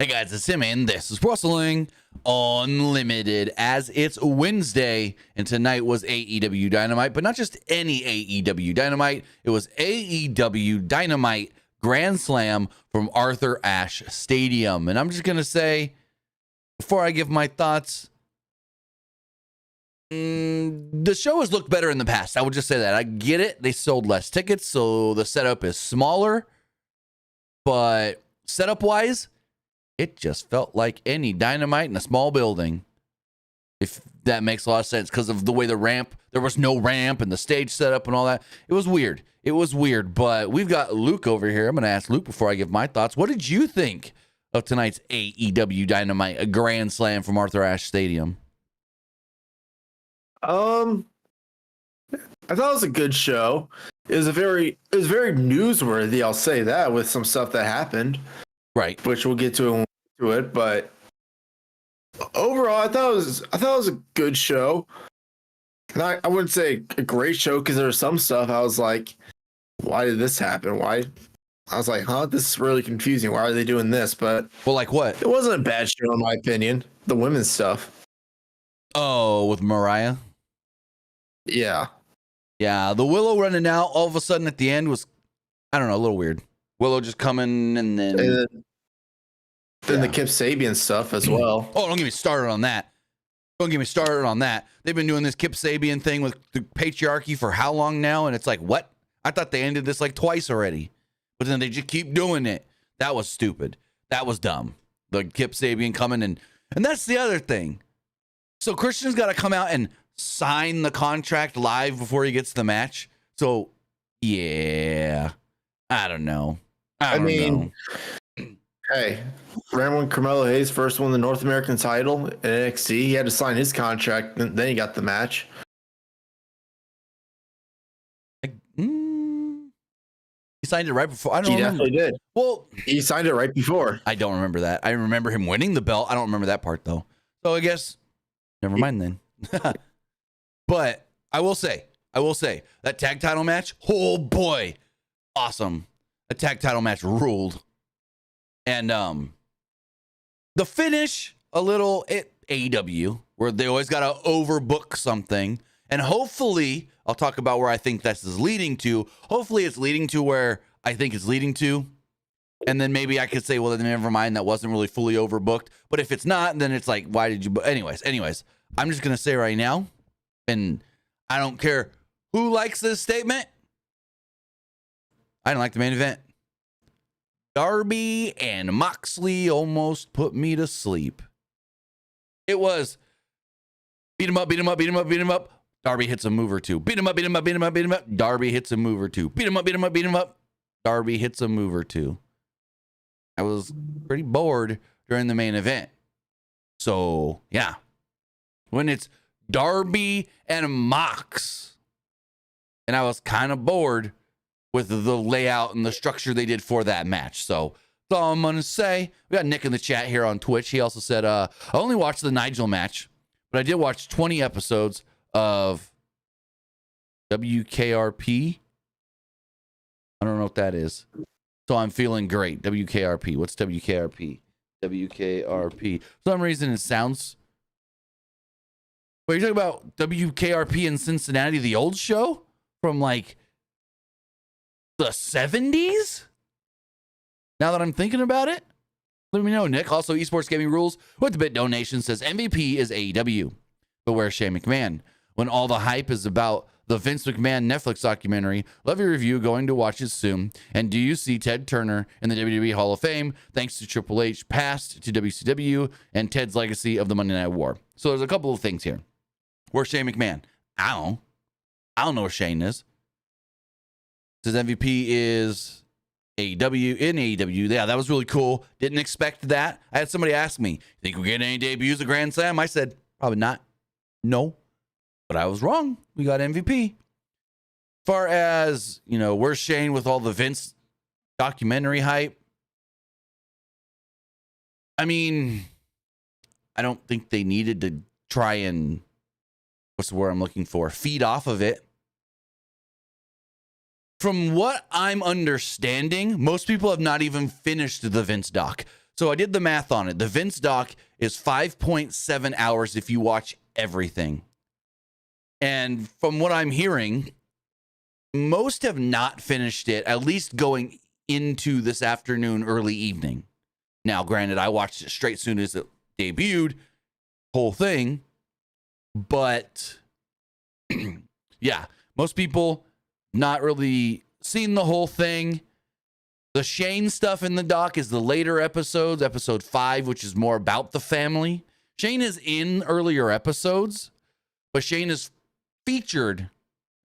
Hey guys, it's Tim, and this is Wrestling Unlimited, as it's Wednesday, and tonight was AEW Dynamite, but not just any AEW Dynamite. It was AEW Dynamite Grand Slam from Arthur Ashe Stadium. And I'm just going to say, before I give my thoughts, the show has looked better in the past. I would just say that. I get it. They sold less tickets, so the setup is smaller. But setup-wise, it just felt like any Dynamite in a small building, if that makes a lot of sense, because of the way the ramp, there was no ramp and the stage setup and all that. It was weird. It was weird, but we've got Luke over here. I'm going to ask Luke before I give my thoughts. What did you think of tonight's AEW Dynamite, a Grand Slam from Arthur Ashe Stadium? I thought it was a good show. It was very newsworthy, I'll say that, with some stuff that happened. Right. Which we'll get to it, but overall I thought it was a good show. And I wouldn't say a great show, because there was some stuff I was like, why did this happen? Why? I was like, this is really confusing. Why are they doing this? But well, like what? It wasn't a bad show in my opinion. The women's stuff. Oh, with Mariah? Yeah. Yeah, the Willow running out all of a sudden at the end was, I don't know, a little weird. Willow just coming and then the Kip Sabian stuff as well. Oh, don't get me started on that. Don't get me started on that. They've been doing this Kip Sabian thing with the patriarchy for how long now? And it's like, what? I thought they ended this like twice already. But then they just keep doing it. That was stupid. That was dumb. The Kip Sabian coming and that's the other thing. So Christian's got to come out and sign the contract live before he gets the match. So, yeah, I don't know. I mean, hey, remember when Carmelo Hayes first won the North American title in NXT? He had to sign his contract, and then he got the match. He signed it right before. I don't remember. He definitely did. Well, he signed it right before. I don't remember that. I remember him winning the belt. I don't remember that part, though. So I guess, never mind then. But I will say, that tag title match, oh boy, awesome. The tag title match ruled. And the finish, a little AEW, where they always got to overbook something. And hopefully, I'll talk about where I think this is leading to. Hopefully, it's leading to where I think it's leading to. And then maybe I could say, well, then never mind, that wasn't really fully overbooked. But if it's not, then it's like, why did you... Anyways, I'm just going to say right now, and I don't care who likes this statement, I didn't like the main event. Darby and Moxley almost put me to sleep. It was beat him up, beat him up, beat him up, beat him up. Darby hits a move or two. Beat him up, beat him up, beat him up, beat him up. Darby hits a move or two. Beat him up, beat him up, beat him up. Darby hits a move or two. I was pretty bored during the main event. So, yeah. When it's Darby and Mox, and I was kind of bored with the layout and the structure they did for that match. So that's all I'm going to say. We got Nick in the chat here on Twitch. He also said, I only watched the Nigel match, but I did watch 20 episodes of WKRP. I don't know what that is. So I'm feeling great. WKRP. What's WKRP? WKRP. For some reason, it sounds... Wait, you're talking about WKRP in Cincinnati, the old show? From like the 70s? Now that I'm thinking about it? Let me know, Nick. Also, Esports Gaming Rules with the bit donation says MVP is AEW. But where's Shane McMahon? When all the hype is about the Vince McMahon Netflix documentary, love your review, going to watch it soon. And do you see Ted Turner in the WWE Hall of Fame thanks to Triple H passed to WCW and Ted's legacy of the Monday Night War? So there's a couple of things here. Where's Shane McMahon? I don't know where Shane is. Says MVP is AEW in AEW. Yeah, that was really cool. Didn't expect that. I had somebody ask me, think we're getting any debuts at Grand Slam? I said, probably not. No. But I was wrong. We got MVP. Far as, where's Shane with all the Vince documentary hype? I mean, I don't think they needed to try and, what's the word I'm looking for? Feed off of it. From what I'm understanding, most people have not even finished the Vince doc. So I did the math on it. The Vince doc is 5.7 hours if you watch everything. And from what I'm hearing, most have not finished it, at least going into this afternoon, early evening. Now, granted, I watched it straight soon as it debuted, whole thing. But yeah, most people not really seen the whole thing. The Shane stuff in the doc is the later episodes, episode 5, which is more about the family. Shane is in earlier episodes, but Shane is featured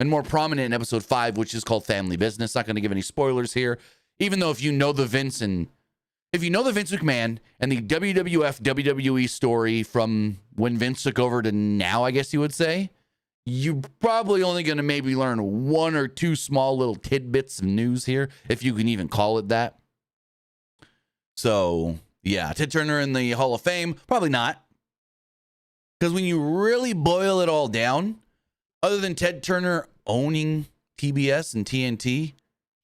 and more prominent in episode 5, which is called Family Business. Not going to give any spoilers here, even though if you know the Vince McMahon and the WWF WWE story from when Vince took over to now, I guess you would say, you're probably only going to maybe learn one or two small little tidbits of news here, if you can even call it that. So, yeah, Ted Turner in the Hall of Fame, probably not. Because when you really boil it all down, other than Ted Turner owning TBS and TNT,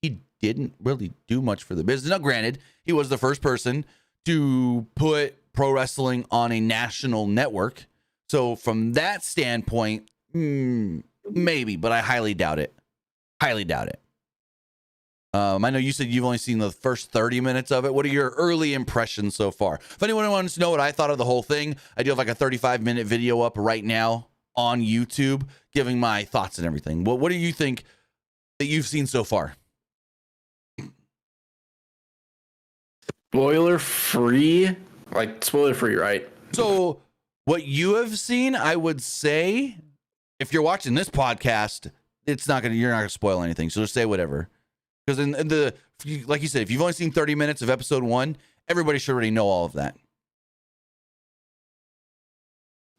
he didn't really do much for the business. Now, granted, he was the first person to put pro wrestling on a national network. So from that standpoint, maybe, but I highly doubt it. Highly doubt it. I know you said you've only seen the first 30 minutes of it. What are your early impressions so far? If anyone wants to know what I thought of the whole thing, I do have like a 35-minute video up right now on YouTube giving my thoughts and everything. What do you think that you've seen so far? Spoiler free, right? So what you have seen, I would say, if you're watching this podcast, you're not gonna spoil anything. So just say whatever. Because like you said, if you've only seen 30 minutes of episode 1, everybody should already know all of that.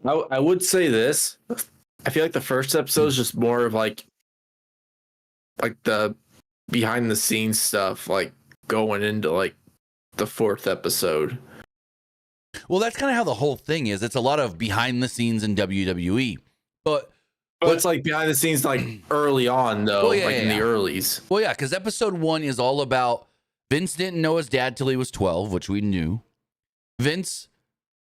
I would say this. I feel like the first episode is just more of like the behind the scenes stuff, like going into like the 4th episode. Well, that's kind of how the whole thing is. It's a lot of behind the scenes in WWE. But it's like behind the scenes, like early on, though, the earlies. Well, yeah, because episode 1 is all about Vince didn't know his dad till he was 12, which we knew. Vince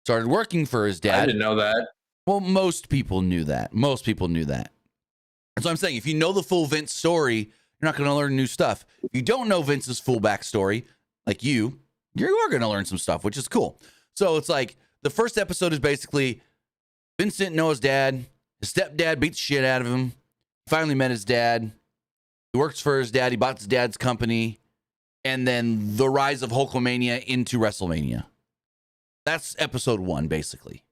started working for his dad. I didn't know that. Well, most people knew that. And so I'm saying, if you know the full Vince story, you're not going to learn new stuff. If you don't know Vince's full backstory, like you are going to learn some stuff, which is cool. So it's like the first episode is basically Vince didn't know his dad. His stepdad beat the shit out of him. He finally met his dad. He works for his dad. He bought his dad's company. And then the rise of Hulkamania into WrestleMania. That's episode 1, basically.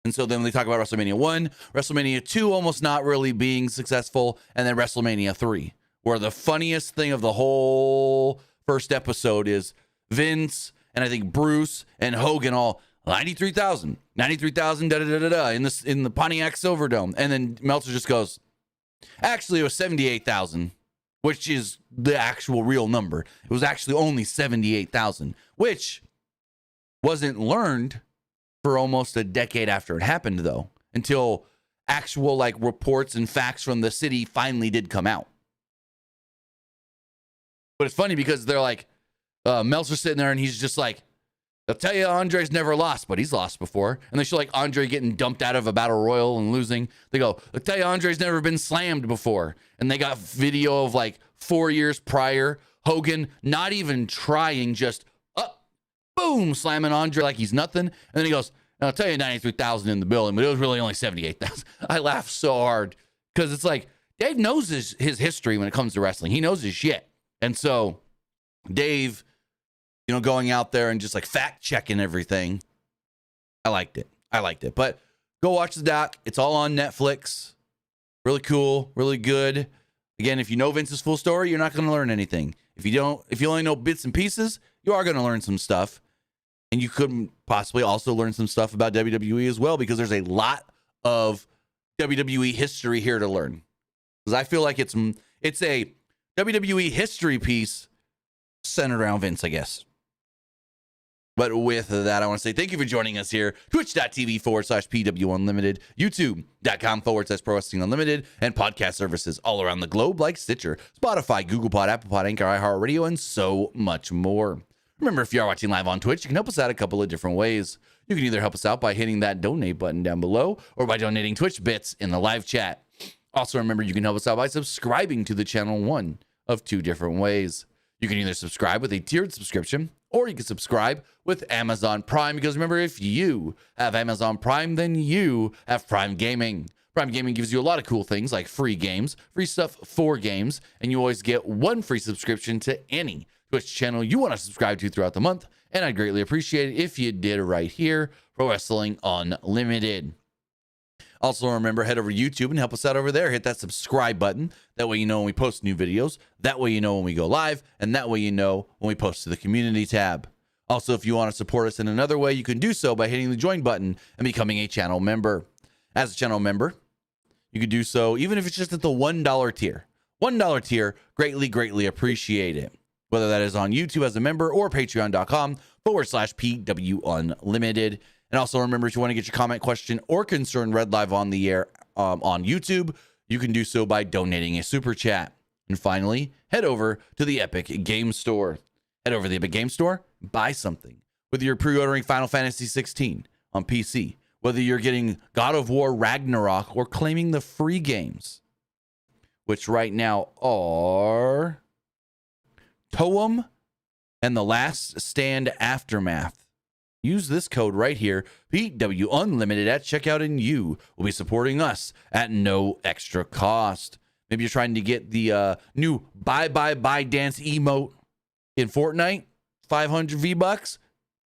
And so then they talk about WrestleMania 1, WrestleMania 2 almost not really being successful, and then WrestleMania 3, where the funniest thing of the whole first episode is Vince and I think Bruce and Hogan all 93,000, da da da da in the Pontiac Silverdome, and then Meltzer just goes, actually it was 78,000, which is the actual real number. It was actually only 78,000, which wasn't learned for almost a decade after it happened, though, until actual like reports and facts from the city finally did come out. But it's funny because they're like, Meltzer's sitting there and he's just like, they'll tell you Andre's never lost, but he's lost before. And they show like Andre getting dumped out of a battle royal and losing. They go, they'll tell you Andre's never been slammed before. And they got video of like 4 years prior, Hogan not even trying, just up, boom, slamming Andre like he's nothing. And then he goes, I'll tell you 93,000 in the building, but it was really only 78,000. I laugh so hard because it's like Dave knows his history when it comes to wrestling. He knows his shit. And so Dave, going out there and just like fact checking everything. I liked it. But go watch the doc. It's all on Netflix. Really cool, really good. Again, if you know Vince's full story, you're not going to learn anything. If you only know bits and pieces, you are going to learn some stuff. And you could possibly also learn some stuff about WWE as well, because there's a lot of WWE history here to learn. Because I feel like it's a WWE history piece centered around Vince, I guess. But with that, I want to say thank you for joining us here. Twitch.tv/PW Unlimited, YouTube.com/Pro Wrestling Unlimited, and podcast services all around the globe like Stitcher, Spotify, Google Pod, Apple Pod, Anchor, iHeartRadio, and so much more. Remember, if you are watching live on Twitch, you can help us out a couple of different ways. You can either help us out by hitting that donate button down below or by donating Twitch bits in the live chat. Also, remember, you can help us out by subscribing to the channel one of two different ways. You can either subscribe with a tiered subscription or you can subscribe with Amazon Prime, because remember, if you have Amazon Prime, then you have Prime Gaming. Prime Gaming gives you a lot of cool things like free games, free stuff for games, and you always get one free subscription to any Twitch channel you want to subscribe to throughout the month. And I'd greatly appreciate it if you did right here, Pro Wrestling Unlimited. Also, remember, head over to YouTube and help us out over there. Hit that subscribe button. That way you know when we post new videos. That way you know when we go live. And that way you know when we post to the community tab. Also, if you want to support us in another way, you can do so by hitting the join button and becoming a channel member. As a channel member, you can do so even if it's just at the $1 tier. $1 tier, greatly appreciate it. Whether that is on YouTube as a member or patreon.com/PW Unlimited. And also remember, if you want to get your comment, question, or concern read live on the air on YouTube, you can do so by donating a super chat. And finally, head over to the Epic Game Store. Head over to the Epic Game Store, buy something. Whether you're pre-ordering Final Fantasy 16 on PC, whether you're getting God of War Ragnarok or claiming the free games, which right now are Toem and The Last Stand Aftermath. Use this code right here, PW Unlimited at checkout, and you will be supporting us at no extra cost. Maybe you're trying to get the new Bye Dance emote in Fortnite, 500 V-Bucks.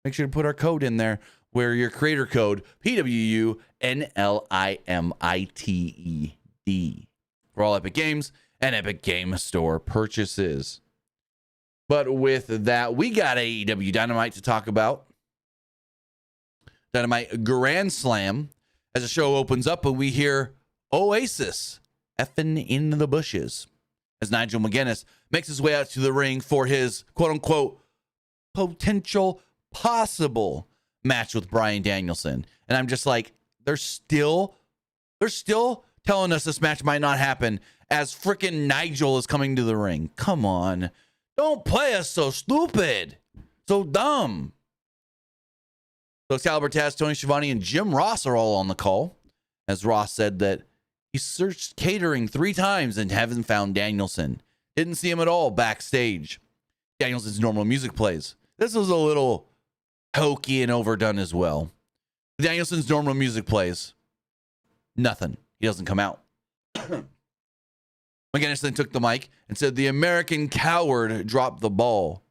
Make sure to put our code in there, where your creator code, PWU NLIMITED, for all Epic Games and Epic Game Store purchases. But with that, we got AEW Dynamite to talk about. Dynamite Grand Slam, as the show opens up and we hear Oasis effing in the bushes as Nigel Mcginness makes his way out to the ring for his quote-unquote potential possible match with Bryan Danielson. And I'm just like, they're still telling us this match might not happen as freaking Nigel is coming to the ring. Come on. Don't play us so stupid, so dumb. So Excalibur, Taz, Tony Schiavone, and Jim Ross are all on the call, as Ross said that he searched catering 3 times and haven't found Danielson. Didn't see him at all backstage. Danielson's normal music plays. This was a little hokey and overdone as well. Danielson's normal music plays. Nothing. He doesn't come out. Mcginness then took the mic and said the American coward dropped the ball.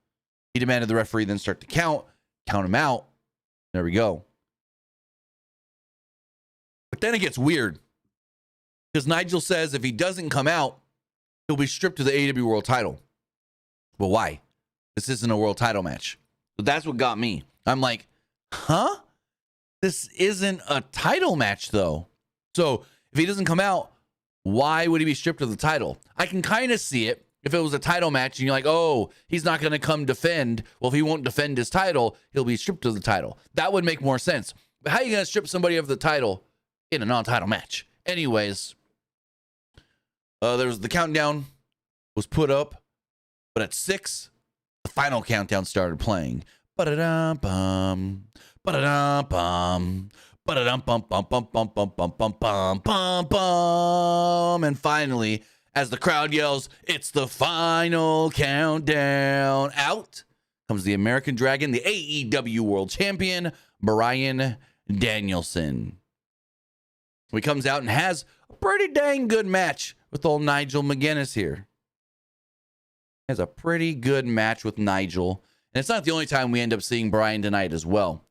He demanded the referee then start to count him out. There we go. But then it gets weird, because Nigel says if he doesn't come out, he'll be stripped of the AEW World Title. Well, why? This isn't a world title match. So that's what got me. I'm like, huh? This isn't a title match, though. So if he doesn't come out, why would he be stripped of the title? I can kind of see it. If it was a title match and you're like, oh, he's not going to come defend. Well, if he won't defend his title, he'll be stripped of the title. That would make more sense. But how are you going to strip somebody of the title in a non-title match? Anyways, there was the countdown was put up, but at 6, the final countdown started playing. Ba-da-dum-bum, ba-da-dum-bum, ba-da-dum-bum-bum-bum-bum-bum-bum. And finally, as the crowd yells, it's the final countdown, out comes the American Dragon, the AEW World Champion, Bryan Danielson. He comes out and has a pretty dang good match with old Nigel Mcginness here. Has a pretty good match with Nigel. And it's not the only time we end up seeing Bryan tonight as well.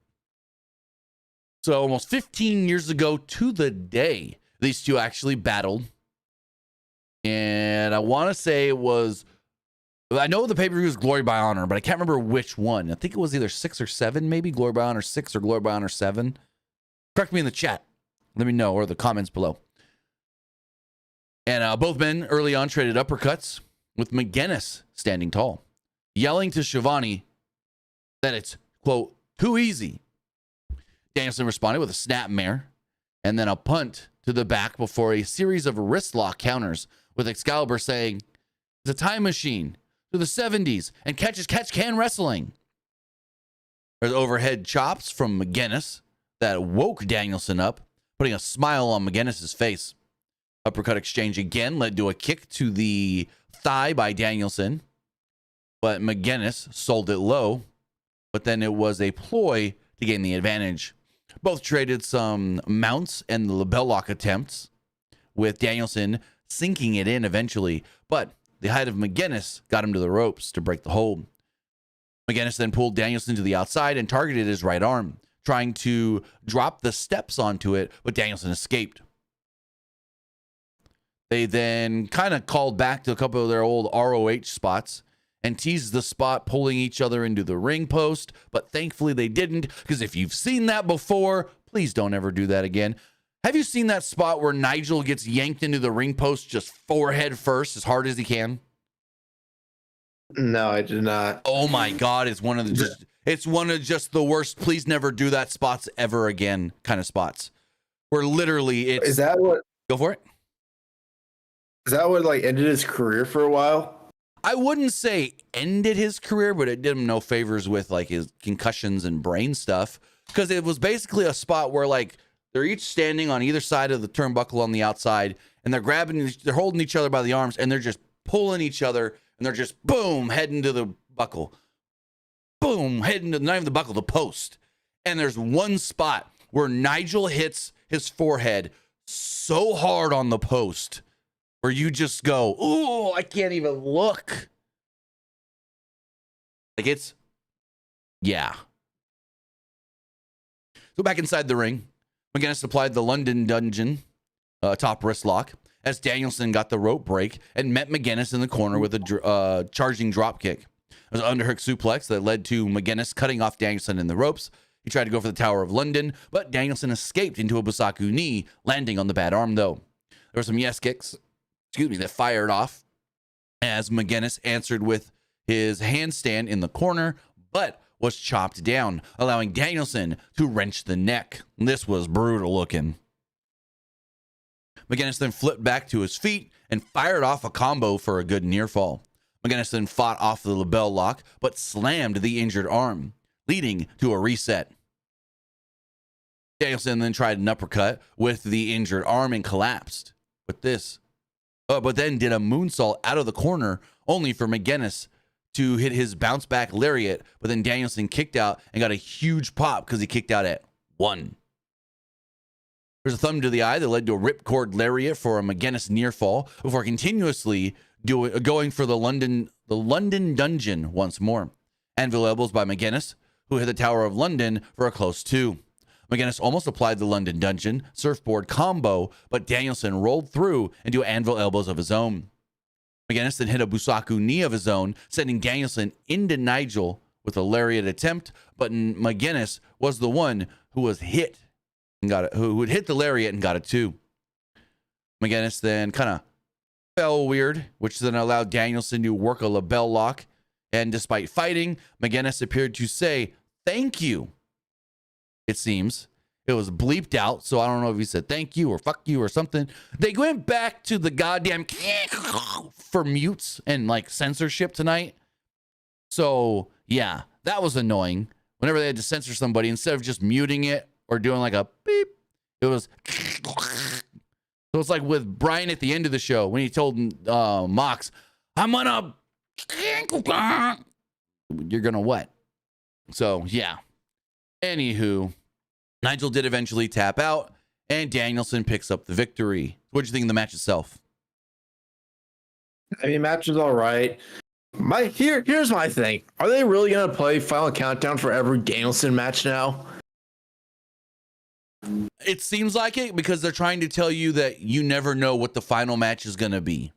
So almost 15 years ago to the day, these two actually battled. And I want to say it was, I know the pay-per-view was Glory by Honor, but I can't remember which one. I think it was either 6 or 7, maybe Glory by Honor 6 or Glory by Honor 7. Correct me in the chat. Let me know, or the comments below. And both men early on traded uppercuts, with Mcginness standing tall, yelling to Schiavone that it's, quote, too easy. Danielson responded with a snapmare and then a punt to the back before a series of wrist lock counters, with Excalibur saying, it's a time machine to the 70s and catch can wrestling. There's overhead chops from Mcginness that woke Danielson up, putting a smile on Mcginness's face. Uppercut exchange again led to a kick to the thigh by Danielson, but Mcginness sold it low, but then it was a ploy to gain the advantage. Both traded some mounts and the label lock attempts, with Danielson sinking it in eventually, but the height of Mcginness got him to the ropes to break the hold. Mcginness then pulled Danielson to the outside and targeted his right arm, trying to drop the steps onto it, but Danielson escaped. They then kind of called back to a couple of their old ROH spots and teased the spot, pulling each other into the ring post, but thankfully they didn't, because if you've seen that before, please don't ever do that again. Have you seen that spot where Nigel gets yanked into the ring post just forehead first as hard as he can? No, I did not. Oh my God, it's one of just the worst. Please never do that spots ever again kind of spots. Where literally it's Is that what go for it? Is that what like ended his career for a while? I wouldn't say ended his career, but it did him no favors with like his concussions and brain stuff, because it was basically a spot where like they're each standing on either side of the turnbuckle on the outside, and they're holding each other by the arms, and they're just pulling each other, and they're just boom heading to the buckle, boom heading to not even the buckle, the post. And there's one spot where Nigel hits his forehead so hard on the post, where you just go, ooh, I can't even look. Like it's, yeah. So back inside the ring, Mcginness applied the London Dungeon top wrist lock as Danielson got the rope break and met Mcginness in the corner with a charging drop kick. It was an underhook suplex that led to Mcginness cutting off Danielson in the ropes. He tried to go for the Tower of London, but Danielson escaped into a Busaku knee, landing on the bad arm though. There were some yes kicks, that fired off as Mcginness answered with his handstand in the corner, but was chopped down, allowing Danielson to wrench the neck. This was brutal looking. Mcginness then flipped back to his feet and fired off a combo for a good near fall. Mcginness then fought off the label lock, but slammed the injured arm, leading to a reset. Danielson then tried an uppercut with the injured arm and collapsed. But then did a moonsault out of the corner, only for Mcginness to hit his bounce back lariat, but then Danielson kicked out and got a huge pop because he kicked out at 1. There's a thumb to the eye that led to a ripcord lariat for a Mcginness near fall before continuously going for the London Dungeon once more. Anvil elbows by Mcginness, who hit the Tower of London for a close 2. Mcginness almost applied the London Dungeon surfboard combo, but Danielson rolled through into anvil elbows of his own. Mcginness then hit a Busaku knee of his own, sending Danielson into Nigel with a lariat attempt, but Mcginness was the one who was hit and got it, who would hit the lariat and got it too. Mcginness then kind of fell weird, which then allowed Danielson to work a label lock, and despite fighting, Mcginness appeared to say thank you. It seems it was bleeped out, so I don't know if he said thank you or fuck you or something. They went back to the goddamn for mutes and like censorship tonight. So yeah, that was annoying. Whenever they had to censor somebody, instead of just muting it or doing like a beep, it was. So it's like with Brian at the end of the show when he told Mox, "I'm gonna, you're gonna what?" So yeah. Anywho, Nigel did eventually tap out, and Danielson picks up the victory. What did you think of the match itself? I mean, match was all right. Here's my thing. Are they really gonna play Final Countdown for every Danielson match now? It seems like it, because they're trying to tell you that you never know what the final match is gonna be.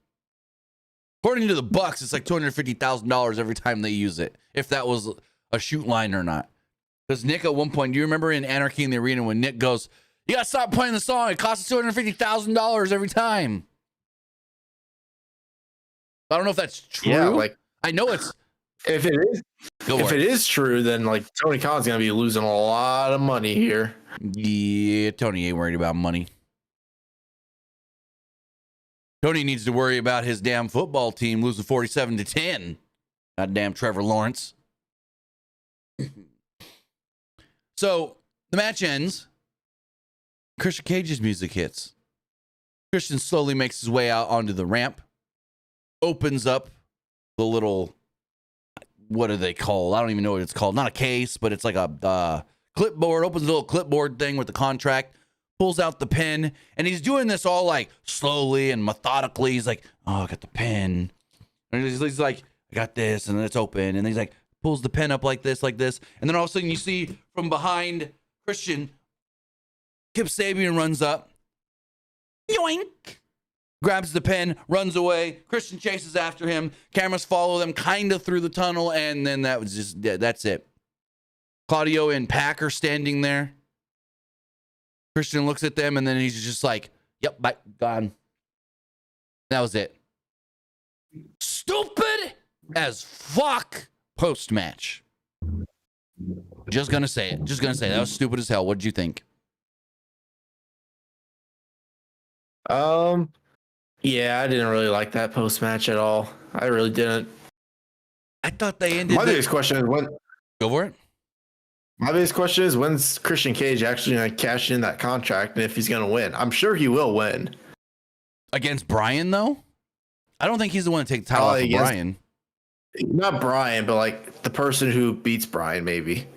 According to the Bucks, it's like $250,000 every time they use it, if that was a shoot line or not. Because Nick, at one point, do you remember in Anarchy in the Arena when Nick goes, "You gotta stop playing the song. It costs $250,000 every time." I don't know if that's true. Yeah, like I know it's. If it is true, then like Tony Khan's gonna be losing a lot of money here. Yeah, Tony ain't worried about money. Tony needs to worry about his damn football team losing 47-10. Goddamn Trevor Lawrence. So the match ends. Christian Cage's music hits. Christian slowly makes his way out onto the ramp, opens up the little, what are they called? I don't even know what it's called. Not a case, but it's like a clipboard. Opens a little clipboard thing with the contract, pulls out the pen, and he's doing this all like slowly and methodically. He's like, oh, I got the pen. And he's like, I got this, and then it's open. And he's like, pulls the pen up like this. And then all of a sudden you see from behind Christian, Kip Sabian runs up. Yoink! Grabs the pen, runs away. Christian chases after him. Cameras follow them kind of through the tunnel, and then that's it. Claudio and Pac are standing there. Christian looks at them, and then he's just like, yep, bye, gone. That was it. Stupid as fuck post-match. Just gonna say it. That was stupid as hell. What did you think? Yeah, I didn't really like that post match at all. I really didn't. I thought they ended. My biggest question is when. Go for it. My biggest question is when's Christian Cage actually going to cash in that contract, and if he's going to win? I'm sure he will win against Bryan, though. I don't think he's the one to take the title off of Bryan. Not Bryan, but like the person who beats Bryan, maybe.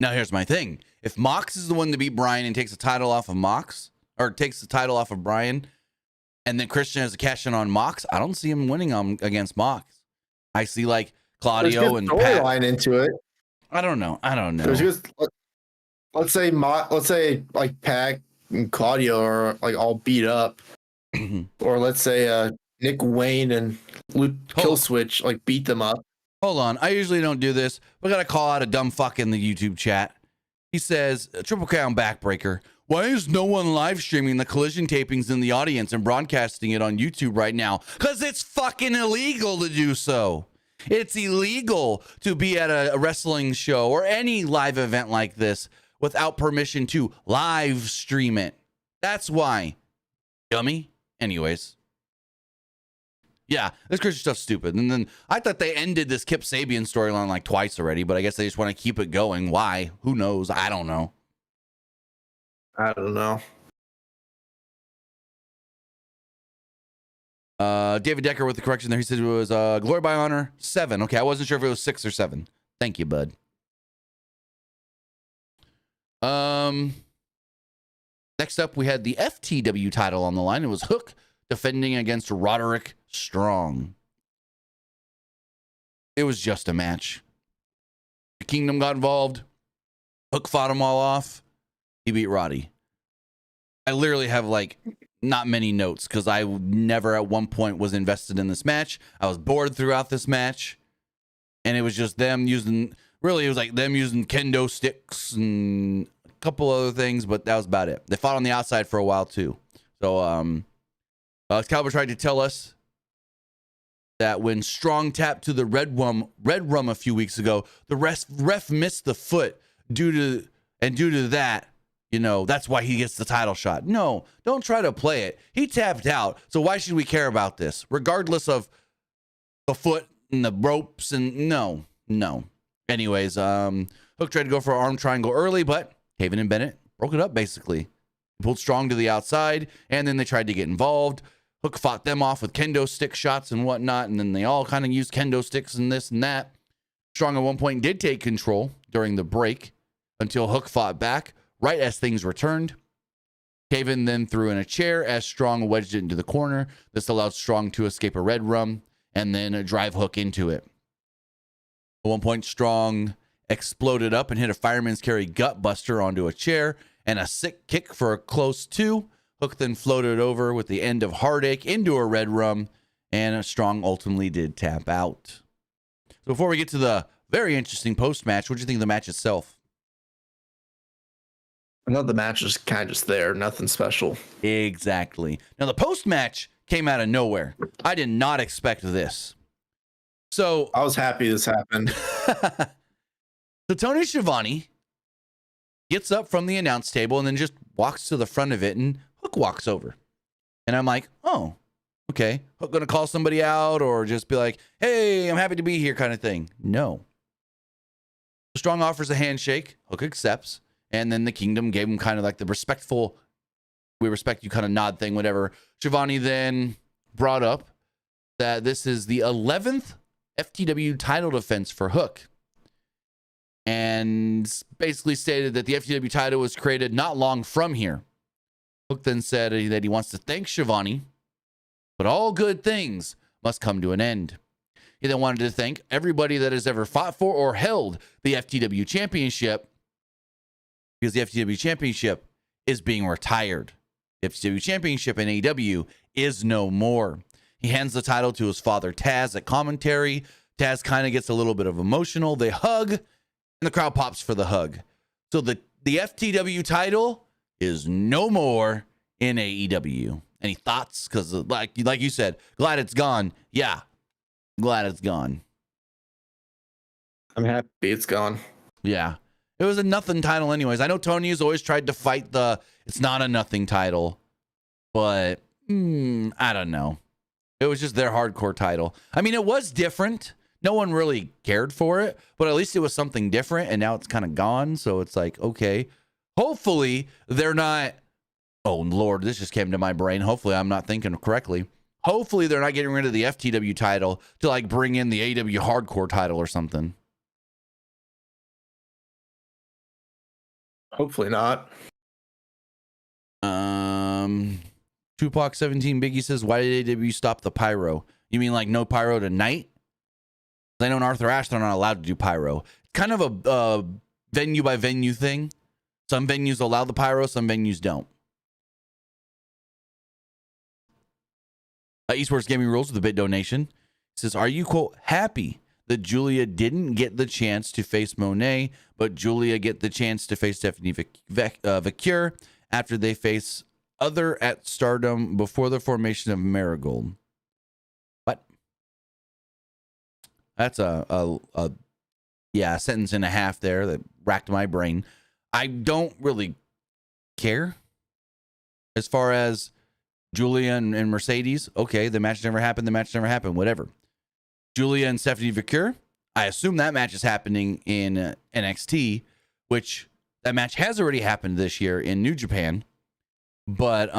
Now here's my thing: if Mox is the one to beat Bryan and takes the title off of Mox, or takes the title off of Bryan, and then Christian has a cash in on Mox, I don't see him winning against Mox. I see like Claudio and Pat line into it. I don't know. Let's say like Pac and Claudio are like all beat up, or let's say Nick Wayne and Luke Killswitch like beat them up. Hold on, I usually don't do this, but I gotta call out a dumb fuck in the YouTube chat. He says, Triple Crown Backbreaker. Why is no one live streaming the Collision tapings in the audience and broadcasting it on YouTube right now? Because it's fucking illegal to do so. It's illegal to be at a wrestling show or any live event like this without permission to live stream it. That's why. Dummy. Anyways. Yeah, this Christian stuff's stupid. And then I thought they ended this Kip Sabian storyline like twice already, but I guess they just want to keep it going. Why? Who knows? I don't know. David Decker with the correction there. He said it was Glory by Honor 7. Okay, I wasn't sure if it was 6 or 7. Thank you, bud. Next up, we had the FTW title on the line. It was Hook defending against Roderick Strong. It was just a match. The Kingdom got involved. Hook fought them all off. He beat Roddy. I literally have like not many notes because I never at one point was invested in this match. I was bored throughout this match. And it was just them using, really, it was like them using kendo sticks and a couple other things, but that was about it. They fought on the outside for a while too. So, Excalibur tried to tell us that when Strong tapped to the red rum a few weeks ago, the ref missed the foot due to that, you know, that's why he gets the title shot. No, don't try to play it. He tapped out. So why should we care about this? Regardless of the foot and the ropes and no. Anyways, Hook tried to go for an arm triangle early, but Haven and Bennett broke it up basically. Pulled Strong to the outside, and then they tried to get involved. Hook fought them off with kendo stick shots and whatnot, and then they all kind of used kendo sticks and this and that. Strong at one point did take control during the break until Hook fought back right as things returned. Haven then threw in a chair as Strong wedged it into the corner. This allowed Strong to escape a red rum and then drive Hook into it. At one point, Strong exploded up and hit a fireman's carry gut buster onto a chair and a sick kick for a close 2. Hook then floated over with the end of Heartache into a red rum, and Strong ultimately did tap out. So before we get to the very interesting post-match, what do you think of the match itself? I thought the match was kind of just there, nothing special. Exactly. Now, the post-match came out of nowhere. I did not expect this. So I was happy this happened. So Tony Schiavone gets up from the announce table and then just walks to the front of it, and Hook walks over. And I'm like, oh, okay. Hook gonna call somebody out or just be like, hey, I'm happy to be here kind of thing. No. Strong offers a handshake. Hook accepts. And then the Kingdom gave him kind of like the respectful, we respect you kind of nod thing, whatever. Schiavone then brought up that this is the 11th FTW title defense for Hook. And basically stated that the FTW title was created not long from here. Hook then said that he wants to thank Schiavone, but all good things must come to an end. He then wanted to thank everybody that has ever fought for or held the FTW championship, because the FTW championship is being retired. The FTW championship in AEW is no more. He hands the title to his father Taz at commentary. Taz kind of gets a little bit of emotional. They hug, and the crowd pops for the hug. So the FTW title is no more in AEW. Any thoughts? Because like you said, glad it's gone. Yeah, glad it's gone. I'm happy it's gone. Yeah. It was a nothing title anyways. I know Tony has always tried to fight it's not a nothing title, but I don't know. It was just their hardcore title. I mean, it was different. No one really cared for it, but at least it was something different, and now it's kind of gone, so it's like, okay. Hopefully, they're not... Oh, Lord, this just came to my brain. Hopefully, I'm not thinking correctly. Hopefully, they're not getting rid of the FTW title to, like, bring in the AEW hardcore title or something. Hopefully not. Tupac 17 Biggie says, why did AEW stop the pyro? You mean like no pyro tonight? I know in Arthur Ashe they're not allowed to do pyro. It's kind of a venue by venue thing. Some venues allow the pyro, some venues don't. Eastwards Gaming Rules with a bit donation. He says, are you, quote, happy that Julia didn't get the chance to face Monet, but Julia get the chance to face Stephanie Vacure after they face other at Stardom before the formation of Marigold? What? That's a sentence and a half there that racked my brain. I don't really care as far as Julia and Mercedes. Okay, the match never happened, whatever. Julia and Stephanie Vacure, I assume that match is happening in NXT, which that match has already happened this year in New Japan. But as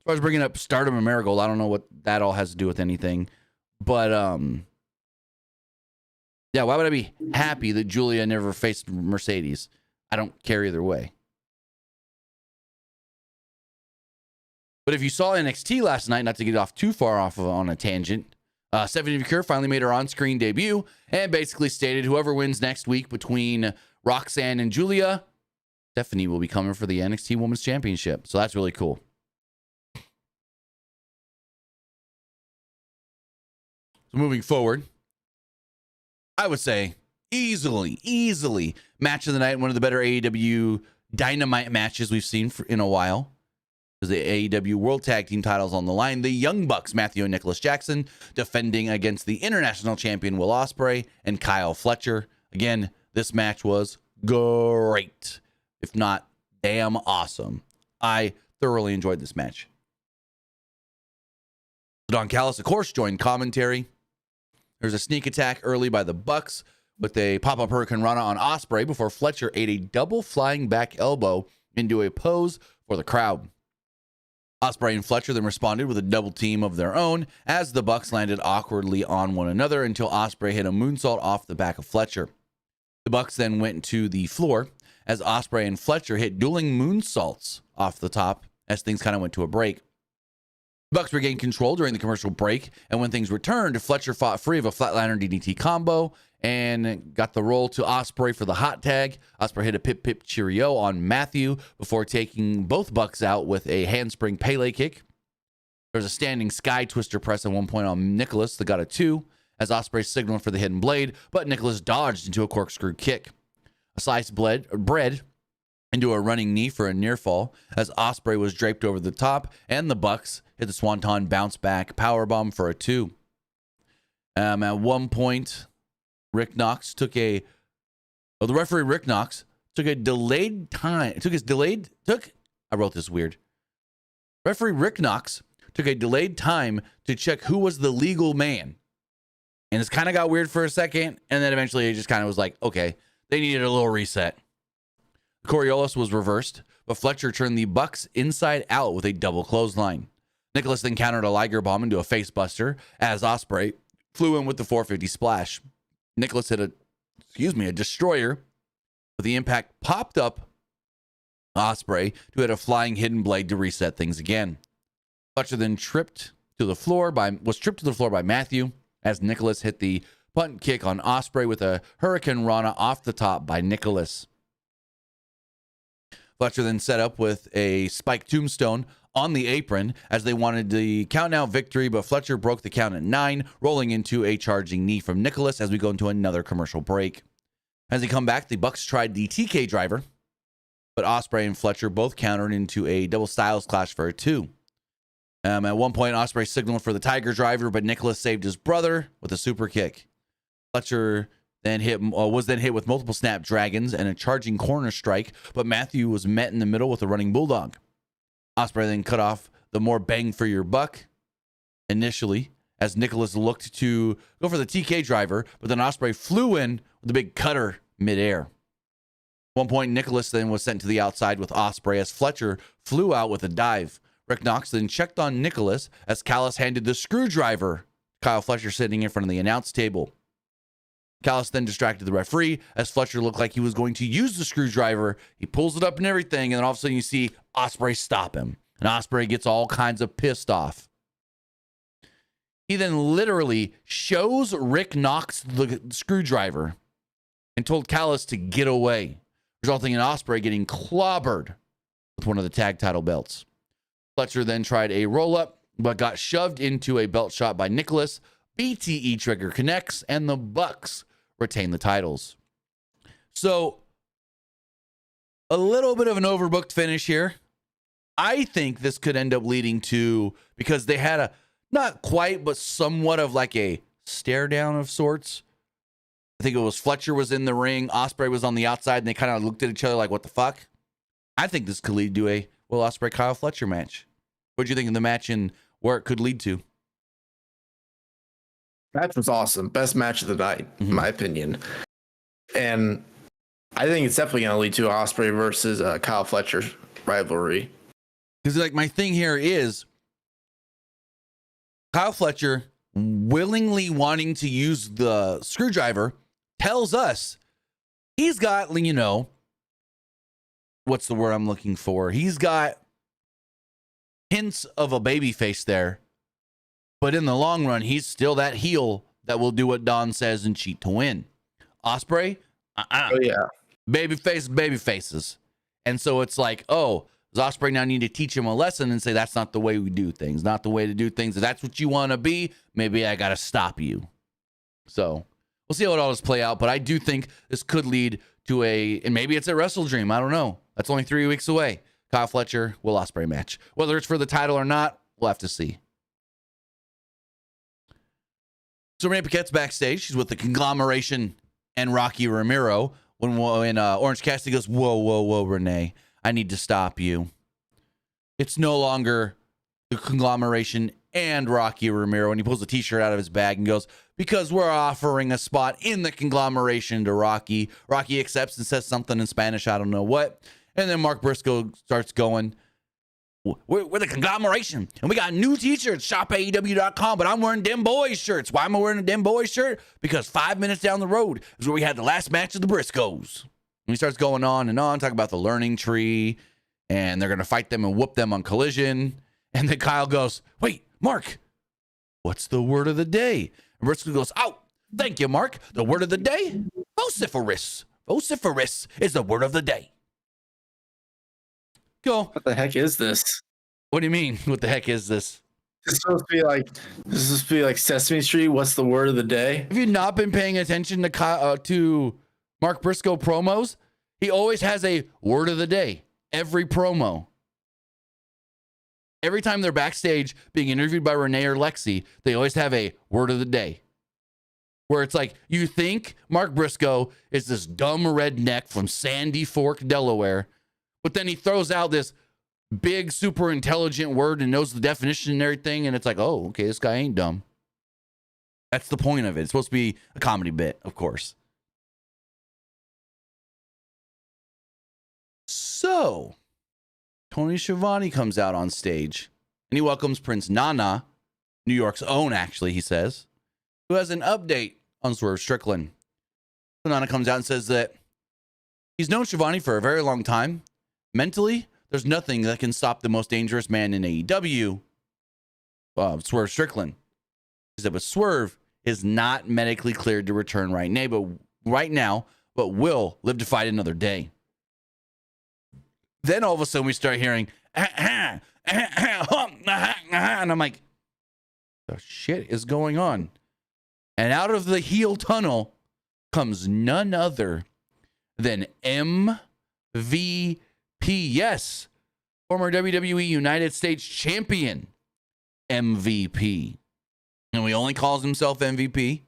far as bringing up Stardom and Marigold, I don't know what that all has to do with anything. But yeah, why would I be happy that Julia never faced Mercedes? I don't care either way. But if you saw NXT last night, not to get off too far off on a tangent, Stephanie Vacure finally made her on-screen debut and basically stated whoever wins next week between Roxanne and Julia, Stephanie will be coming for the NXT Women's Championship. So that's really cool. So moving forward, I would say easily match of the night, one of the better AEW Dynamite matches we've seen in a while. Because the AEW World Tag Team titles on the line. The Young Bucks, Matthew and Nicholas Jackson, defending against the International Champion Will Ospreay and Kyle Fletcher. Again, this match was great, if not damn awesome. I thoroughly enjoyed this match. Don Callis, of course, joined commentary. There's a sneak attack early by the Bucks with a pop-up Hurricane Rana on Ospreay before Fletcher ate a double flying back elbow into a pose for the crowd. Ospreay and Fletcher then responded with a double team of their own as the Bucks landed awkwardly on one another until Ospreay hit a moonsault off the back of Fletcher. The Bucks then went to the floor as Ospreay and Fletcher hit dueling moonsaults off the top as things kind of went to a break. The Bucks regained control during the commercial break, and when things returned, Fletcher fought free of a flatliner DDT combo and got the roll to Ospreay for the hot tag. Ospreay hit a pip cheerio on Matthew before taking both Bucks out with a handspring Pele kick. There was a standing sky twister press at one point on Nicholas that got a 2 as Ospreay signaled for the hidden blade, but Nicholas dodged into a corkscrew kick. A sliced bread into a running knee for a near fall as Ospreay was draped over the top, and the Bucks hit the Swanton bounce back powerbomb for a 2. At one point, Rick Knox the referee Rick Knox took a delayed time. I wrote this weird. Referee Rick Knox took a delayed time to check who was the legal man. And it's kind of got weird for a second. And then eventually it just kind of was like, okay, they needed a little reset. Coriolis was reversed, but Fletcher turned the Bucks inside out with a double clothesline. Nicholas then countered a Liger bomb into a face buster as Ospreay flew in with the 450 splash. Nicholas hit a destroyer, but the impact popped up Ospreay, who had a flying hidden blade to reset things again. Fletcher then was tripped to the floor by Matthew as Nicholas hit the punt kick on Ospreay with a Hurricane Rana off the top by Nicholas. Fletcher then set up with a spike tombstone on the apron as they wanted the count-out victory, but Fletcher broke the count at 9, rolling into a charging knee from Nicholas as we go into another commercial break. As they come back, the Bucks tried the TK driver, but Ospreay and Fletcher both countered into a double styles clash for a 2. At one point, Ospreay signaled for the Tiger driver, but Nicholas saved his brother with a super kick. Fletcher was then hit with multiple snapdragons and a charging corner strike, but Matthew was met in the middle with a running bulldog. Ospreay then cut off the more bang for your buck initially as Nicholas looked to go for the TK driver, but then Ospreay flew in with a big cutter midair. At one point, Nicholas then was sent to the outside with Ospreay as Fletcher flew out with a dive. Rick Knox then checked on Nicholas as Callis handed the screwdriver. Kyle Fletcher sitting in front of the announce table. Callis then distracted the referee as Fletcher looked like he was going to use the screwdriver. He pulls it up and everything, and then all of a sudden you see Ospreay stop him. And Ospreay gets all kinds of pissed off. He then literally shows Rick Knox the screwdriver and told Callis to get away, resulting in Ospreay getting clobbered with one of the tag title belts. Fletcher then tried a roll-up, but got shoved into a belt shot by Nicholas. BTE trigger connects, and the Bucks retain the titles. So, a little bit of an overbooked finish here. I think this could end up leading to, because they had a, not quite, but somewhat of like a stare down of sorts. I think it was Fletcher was in the ring, Ospreay was on the outside, and they kind of looked at each other like, what the fuck? I think this could lead to a Will Ospreay Kyle Fletcher match. What do you think of the match and where it could lead to? Match was awesome. Best match of the night, in my opinion. And I think it's definitely going to lead to Ospreay versus Kyle Fletcher rivalry. Because like my thing here is Kyle Fletcher willingly wanting to use the screwdriver tells us he's got, you know, what's the word I'm looking for? He's got hints of a baby face there. But in the long run, he's still that heel that will do what Don says and cheat to win. Ospreay, Oh, yeah. baby faces. And so it's like, oh, does Ospreay now need to teach him a lesson and say, that's not the way we do things, not the way to do things. If that's what you want to be, maybe I got to stop you. So we'll see how it all does play out. But I do think this could lead to and maybe it's a Wrestle Dream. I don't know. That's only 3 weeks away. Kyle Fletcher, Will Ospreay match. Whether it's for the title or not, we'll have to see. So Renee Paquette's backstage. She's with the Conglomeration and Rocky Romero. When Orange Cassidy goes, whoa, Renee, I need to stop you. It's no longer the Conglomeration and Rocky Romero. And he pulls a T-shirt out of his bag and goes, because we're offering a spot in the Conglomeration to Rocky. Rocky accepts and says something in Spanish, I don't know what. And then Mark Briscoe starts going, we're the Conglomeration, and we got new T-shirts, shopaew.com, but I'm wearing them boys shirts. Why am I wearing a them boys shirt? Because 5 minutes down the road is where we had the last match of the Briscoes. And he starts going on and on, talking about the learning tree, and they're going to fight them and whoop them on Collision. And then Kyle goes, wait, Mark, what's the word of the day? And Briscoe goes, oh, thank you, Mark. The word of the day? Vociferous. Vociferous is the word of the day. Go. What the heck is this? What do you mean? What the heck is this? This is supposed to be like Sesame Street. What's the word of the day? Have you not been paying attention to Mark Briscoe promos? He always has a word of the day. Every promo. Every time they're backstage being interviewed by Renee or Lexi, they always have a word of the day. Where it's like, you think Mark Briscoe is this dumb redneck from Sandy Fork, Delaware, but then he throws out this big, super intelligent word and knows the definition and everything. And it's like, oh, okay, this guy ain't dumb. That's the point of it. It's supposed to be a comedy bit, of course. So, Tony Schiavone comes out on stage and he welcomes Prince Nana, New York's own, actually, he says, who has an update on Swerve Strickland. So Nana comes out and says that he's known Schiavone for a very long time. Mentally, there's nothing that can stop the most dangerous man in AEW, Swerve Strickland. He said, but Swerve is not medically cleared to return right now, but will live to fight another day. Then all of a sudden we start hearing, and I'm like, the shit is going on? And out of the heel tunnel comes none other than MVP. Yes, former WWE United States champion MVP. And he only calls himself MVP,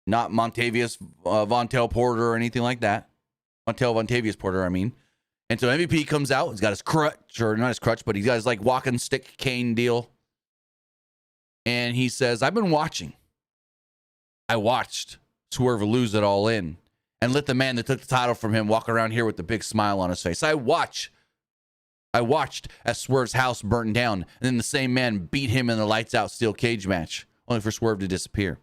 not Montavious Vontail Porter or anything like that. Vontavious Porter, I mean. And so MVP comes out. He's got his crutch, or not his crutch, but he's got his like walking stick cane deal. And he says, I've been watching. I watched Swerve lose it all in and let the man that took the title from him walk around here with a big smile on his face. I watched as Swerve's house burned down, and then the same man beat him in the lights out steel cage match, only for Swerve to disappear.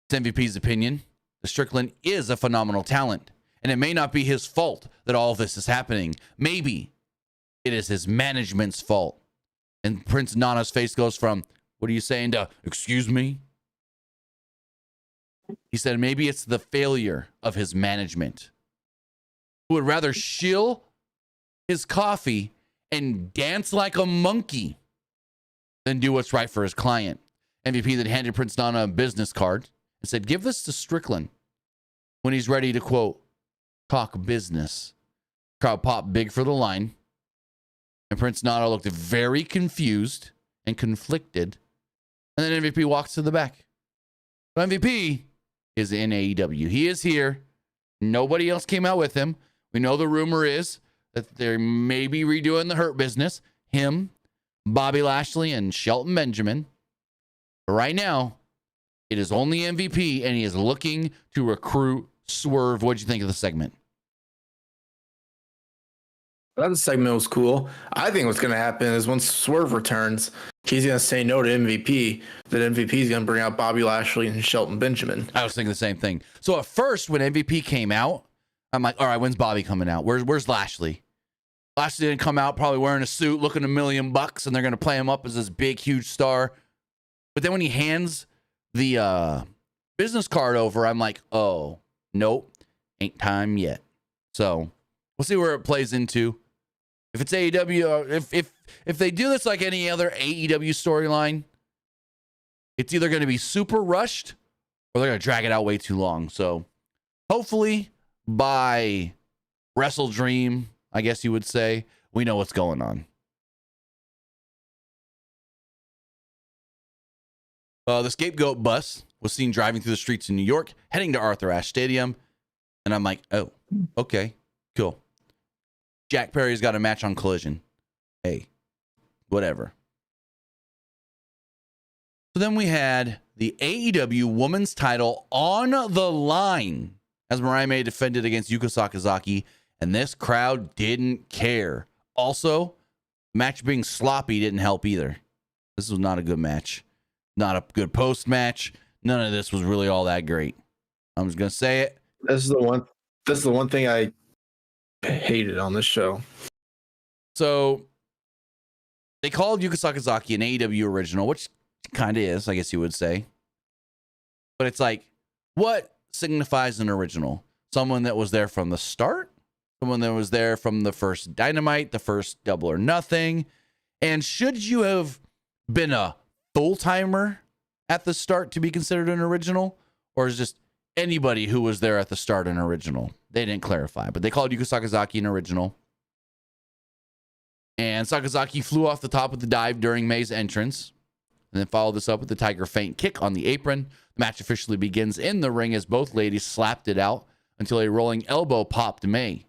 It's MVP's opinion. The Strickland is a phenomenal talent, and it may not be his fault that all this is happening. Maybe it is his management's fault. And Prince Nana's face goes from, what are you saying, to, excuse me? He said maybe it's the failure of his management, who would rather shill his coffee and dance like a monkey than do what's right for his client. MVP then handed Prince Nana a business card and said, give this to Strickland when he's ready to, quote, talk business. Crowd popped big for the line, and Prince Nana looked very confused and conflicted, and then MVP walks to the back. So MVP is in AEW. He is here. Nobody else came out with him. We know the rumor is that they may be redoing the Hurt Business. Him, Bobby Lashley, and Shelton Benjamin. But right now, it is only MVP, and he is looking to recruit Swerve. What'd you think of the segment? That segment was cool. I think what's going to happen is once Swerve returns, he's going to say no to MVP. That MVP is going to bring out Bobby Lashley and Shelton Benjamin. I was thinking the same thing. So at first, when MVP came out, I'm like, all right, when's Bobby coming out? Where's Lashley? Lashley didn't come out probably wearing a suit, looking $1 million, and they're going to play him up as this big, huge star. But then when he hands the business card over, I'm like, oh, nope, ain't time yet. So we'll see where it plays into. If it's AEW, if they do this like any other AEW storyline, it's either going to be super rushed or they're going to drag it out way too long. So hopefully by Wrestle Dream, I guess you would say, we know what's going on. The Scapegoat bus was seen driving through the streets in New York, heading to Arthur Ashe Stadium. And I'm like, oh, okay, cool. Jack Perry's got a match on Collision. Hey, whatever. So then we had the AEW Women's title on the line as Mirai May defended against Yuka Sakazaki, and this crowd didn't care. Also, match being sloppy didn't help either. This was not a good match. Not a good post match. None of this was really all that great. I'm just going to say it. This is the one thing I hated on this show. So they called Yuka Sakazaki an AEW original, which kind of is, I guess you would say. But it's like, what signifies an original? Someone that was there from the start? Someone that was there from the first Dynamite, the first Double or Nothing? And should you have been a full-timer at the start to be considered an original? Or is just anybody who was there at the start an original? They didn't clarify, but they called Yuka Sakazaki an original. And Sakazaki flew off the top of the dive during May's entrance, and then followed this up with the Tiger Feint kick on the apron. The match officially begins in the ring as both ladies slapped it out until a rolling elbow popped May,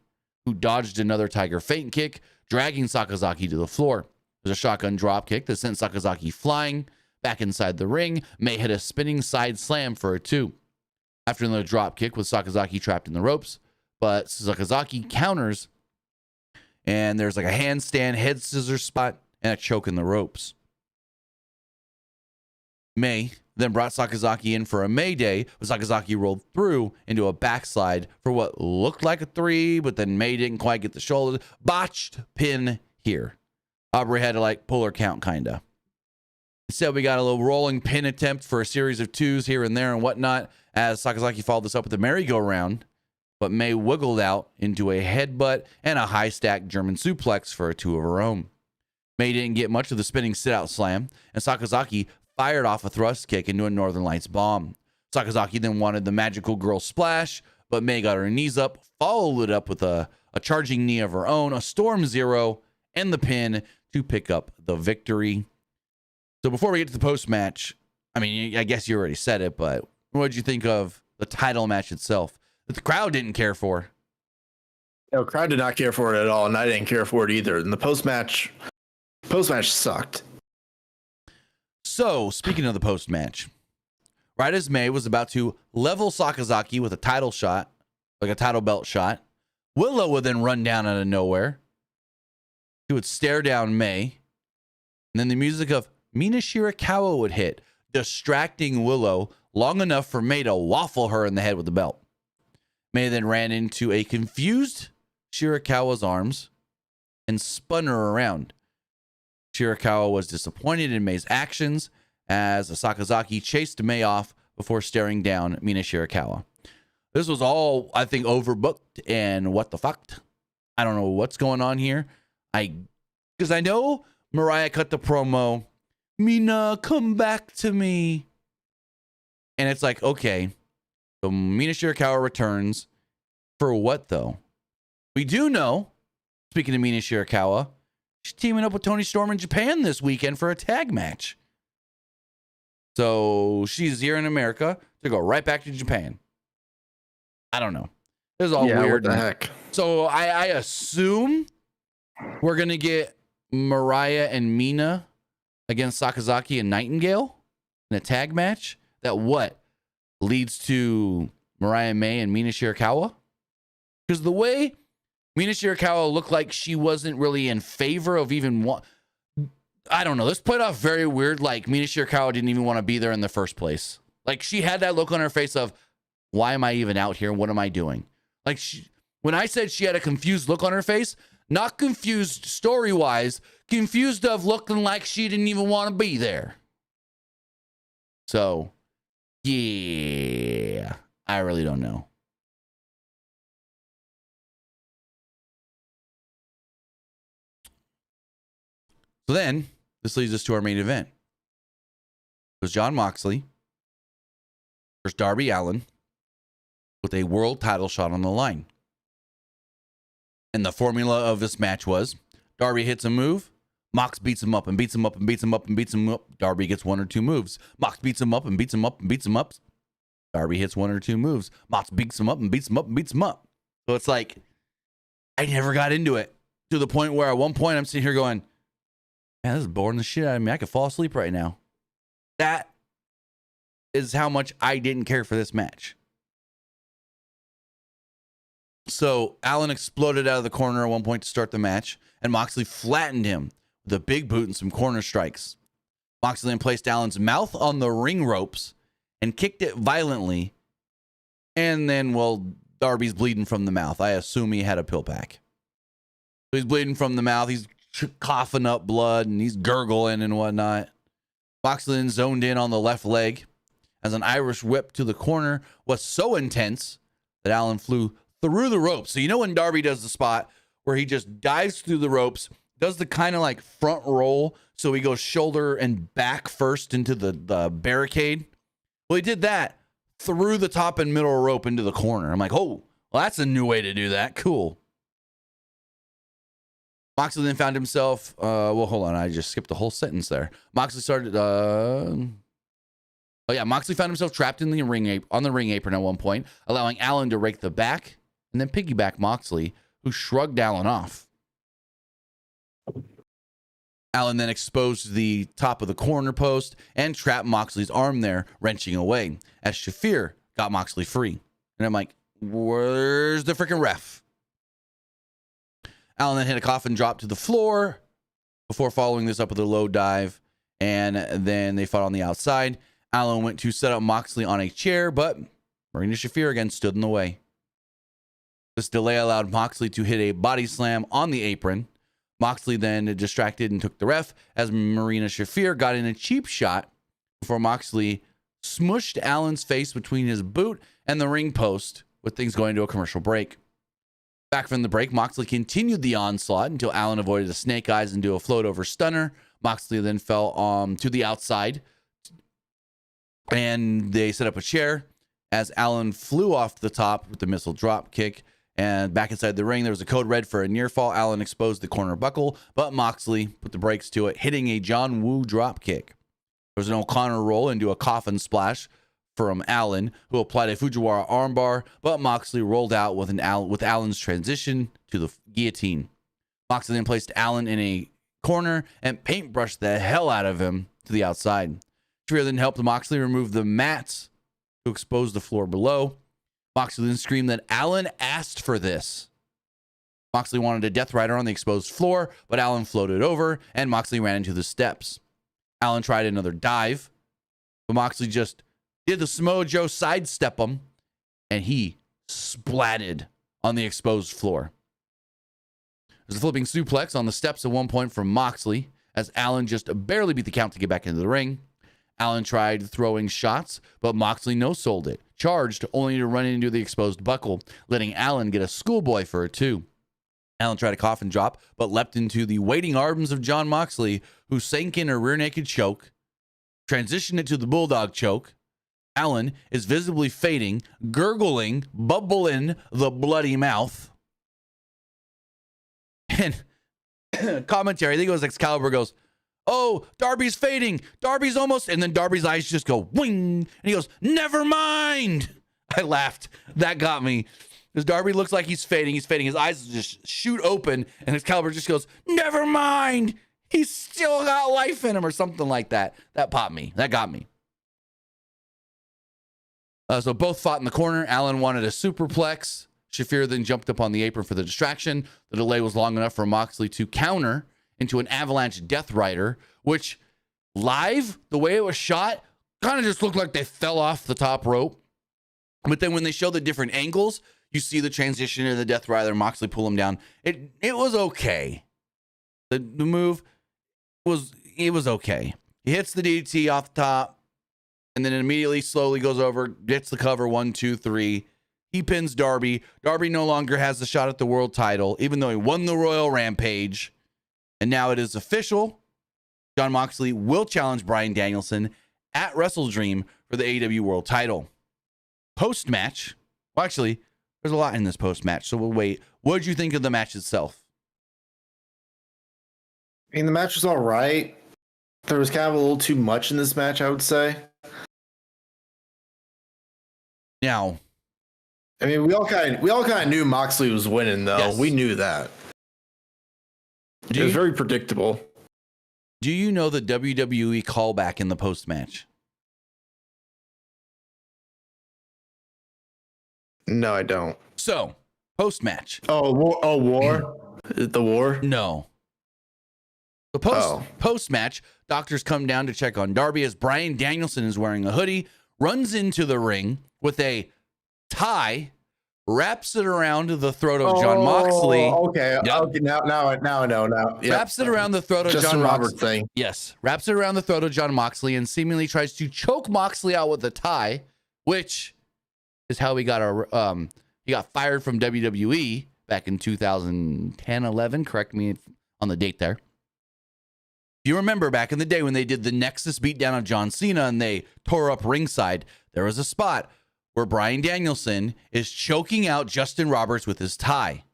who dodged another Tiger Feint kick, dragging Sakazaki to the floor. There's a shotgun drop kick that sent Sakazaki flying back inside the ring. May hit a spinning side slam for a 2. After another drop kick with Sakazaki trapped in the ropes, but Sakazaki counters, and there's like a handstand, head scissors spot, and a choke in the ropes. May then brought Sakazaki in for a Mayday, but Sakazaki rolled through into a backslide for what looked like a 3, but then May didn't quite get the shoulder. Botched pin here. Aubrey had to like pull her count, kinda. Instead, we got a little rolling pin attempt for a series of 2s here and there and whatnot, as Sakazaki followed this up with a merry-go-round, but May wiggled out into a headbutt and a high-stack German suplex for a 2 of her own. May didn't get much of the spinning sit-out slam, and Sakazaki fired off a thrust kick into a Northern Lights bomb. Sakazaki then wanted the magical girl splash, but May got her knees up, followed it up with a charging knee of her own, a Storm Zero, and the pin to pick up the victory. So before we get to the post-match, I mean, I guess you already said it, but what did you think of the title match itself that the crowd didn't care for? The crowd did not care for it at all, and I didn't care for it either. And the post-match sucked. So, speaking of the post-match, right as May was about to level Sakazaki with a title shot, like a title belt shot, Willow would then run down out of nowhere. He would stare down May, and then the music of Mina Shirakawa would hit, distracting Willow long enough for May to waffle her in the head with the belt. May then ran into a confused Shirakawa's arms and spun her around. Shirakawa was disappointed in May's actions as Sakazaki chased May off before staring down Mina Shirakawa. This was all, I think, overbooked and what the fuck? I don't know what's going on here. Because I know Mariah cut the promo, Mina, come back to me. And it's like, okay, so Mina Shirakawa returns. For what, though? We do know, speaking of Mina Shirakawa, she's teaming up with Toni Storm in Japan this weekend for a tag match. So she's here in America to go right back to Japan. I don't know. This is all weird. What the heck? So I assume we're going to get Mariah and Mina against Sakazaki and Nightingale in a tag match. That what leads to Mariah May and Mina Shirakawa? Because the way Mina Shirakawa looked like she wasn't really in favor of even one. I don't know. This played off very weird. Like Mina Shirakawa didn't even want to be there in the first place. Like she had that look on her face of, why am I even out here? What am I doing? Like when I said she had a confused look on her face, not confused story-wise, confused of looking like she didn't even want to be there. So, yeah, I really don't know. So then, this leads us to our main event. It was Jon Moxley versus Darby Allin with a world title shot on the line. And the formula of this match was Darby hits a move, Mox beats him up and beats him up and beats him up and beats him up. Darby gets 1 or 2 moves. Mox beats him up and beats him up and beats him up. Darby hits 1 or 2 moves. Mox beats him up and beats him up and beats him up. So it's like, I never got into it to the point where at one point I'm sitting here going, man, this is boring the shit out of me. I could fall asleep right now. That is how much I didn't care for this match. So Allin exploded out of the corner at one point to start the match, and Moxley flattened him with a big boot and some corner strikes. Moxley then placed Allen's mouth on the ring ropes and kicked it violently. And then, well, Darby's bleeding from the mouth. I assume he had a pill pack. So he's bleeding from the mouth. He's coughing up blood and he's gurgling and whatnot. Moxley then zoned in on the left leg as an Irish whip to the corner was so intense that Allin flew through the ropes. So you know when Darby does the spot where he just dives through the ropes, does the kind of like front roll, so he goes shoulder and back first into the barricade? Well, he did that through the top and middle rope into the corner. I'm like, oh, well, that's a new way to do that. Cool. Moxley then found himself, well, hold on. I just skipped the whole sentence there. Moxley started, Moxley found himself trapped in the on the ring apron at one point, allowing Allin to rake the back and then piggyback Moxley, who shrugged Allin off. Allin then exposed the top of the corner post and trapped Moxley's arm there, wrenching away, as Shafir got Moxley free. And I'm like, where's the freaking ref? Allen then hit a coffin drop to the floor before following this up with a low dive, and then they fought on the outside. Allen went to set up Moxley on a chair, but Marina Shafir again stood in the way. This delay allowed Moxley to hit a body slam on the apron. Moxley then distracted and took the ref as Marina Shafir got in a cheap shot before Moxley smushed Allen's face between his boot and the ring post, with things going to a commercial break. Back from the break, Moxley continued the onslaught until Allen avoided a snake eyes into a float over stunner. Moxley then fell to the outside, and they set up a chair as Allen flew off the top with the missile drop kick. And back inside the ring, there was a code red for a near fall. Allen exposed the corner buckle, but Moxley put the brakes to it, hitting a John Woo drop kick. There was an O'Connor roll into a coffin splash from Allen, who applied a Fujiwara armbar, but Moxley rolled out with Allen's transition to the guillotine. Moxley then placed Allen in a corner and paintbrushed the hell out of him to the outside. Shafir then helped Moxley remove the mats to expose the floor below. Moxley then screamed that Allen asked for this. Moxley wanted a Death Rider on the exposed floor, but Allen floated over, and Moxley ran into the steps. Allen tried another dive, but Moxley just did the Samoa Joe sidestep him, and he splatted on the exposed floor. There's a flipping suplex on the steps at one point from Moxley, as Allen just barely beat the count to get back into the ring. Allen tried throwing shots, but Moxley no-sold it, charged only to run into the exposed buckle, letting Allen get a schoolboy for a 2. Allen tried a coffin drop, but leapt into the waiting arms of Jon Moxley, who sank in a rear naked choke, transitioned it to the bulldog choke. Allen is visibly fading, gurgling, bubbling the bloody mouth. And commentary, I think it was Excalibur, goes, "Oh, Darby's fading. Darby's almost," and then Darby's eyes just go wing, and he goes, "Never mind." I laughed. That got me. Because Darby looks like he's fading. He's fading. His eyes just shoot open, and Excalibur just goes, "Never mind. He's still got life in him," or something like that. That popped me. That got me. So both fought in the corner. Allen wanted a superplex. Shafir then jumped up on the apron for the distraction. The delay was long enough for Moxley to counter into an avalanche Death Rider, which live, the way it was shot, kind of just looked like they fell off the top rope. But then when they show the different angles, you see the transition of the Death Rider, Moxley pull him down. It was okay. The move was okay. He hits the DDT off the top, and then immediately slowly goes over, gets the cover, 1, 2, 3. He pins Darby. Darby no longer has the shot at the world title, even though he won the Royal Rampage. And now it is official. Jon Moxley will challenge Bryan Danielson at WrestleDream for the AEW World Title. Post-match, well, actually, there's a lot in this post-match, so we'll wait. What did you think of the match itself? I mean, the match was all right. There was kind of a little too much in this match, I would say. Now, I mean, we all kind of knew Moxley was winning, though. Yes. We knew that. It was very predictable. Do you know the WWE callback in the post-match? No, I don't. So, post-match. Oh, war? The war? No. The post-match, doctors come down to check on Darby as Bryan Danielson is wearing a hoodie, runs into the ring with a tie, wraps it around the throat of Jon Moxley. Okay. Yep. Okay. Now I know. Now. Yep. Wraps it around the throat of Justin Jon Roberts Moxley. thing. Yes. Wraps it around the throat of Jon Moxley and seemingly tries to choke Moxley out with a tie, which is how he got he got fired from WWE back in 2010, 11. Correct me on the date there. If you remember back in the day when they did the Nexus beatdown of John Cena and they tore up ringside, there was a spot where Bryan Danielson is choking out Justin Roberts with his tie.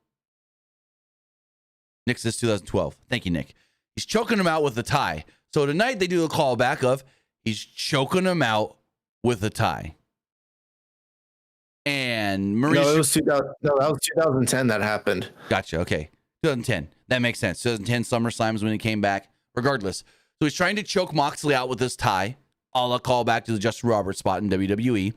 Nexus 2012. Thank you, Nick. He's choking him out with the tie. So tonight they do a callback of he's choking him out with a tie. And Maurice. No, that was 2010 that happened. Gotcha. Okay. 2010. That makes sense. 2010 SummerSlam is when he came back. Regardless. So he's trying to choke Moxley out with this tie, a la callback to the Justin Roberts spot in WWE.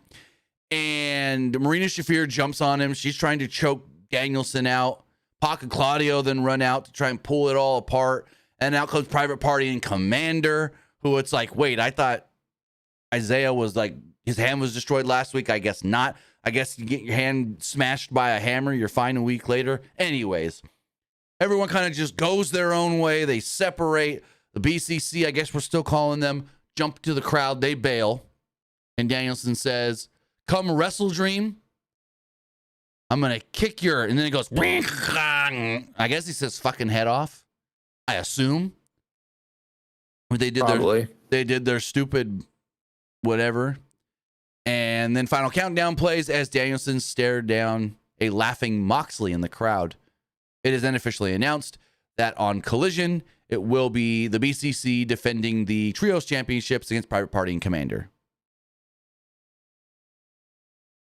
And Marina Shafir jumps on him. She's trying to choke Danielson out. Pac and Claudio then run out to try and pull it all apart. And out comes Private Party and Commander, who it's like, wait, I thought Isaiah was like, his hand was destroyed last week. I guess not. I guess you get your hand smashed by a hammer, you're fine a week later. Anyways, everyone kind of just goes their own way. They separate. The BCC, I guess we're still calling them, jump to the crowd. They bail. And Danielson says, come Wrestle Dream, I'm going to kick your... And then it goes... I guess he says fucking head off. I assume. They did their stupid whatever. And then Final Countdown plays as Danielson stared down a laughing Moxley in the crowd. It is then officially announced that on Collision, it will be the BCC defending the Trios Championships against Private Party and Commander.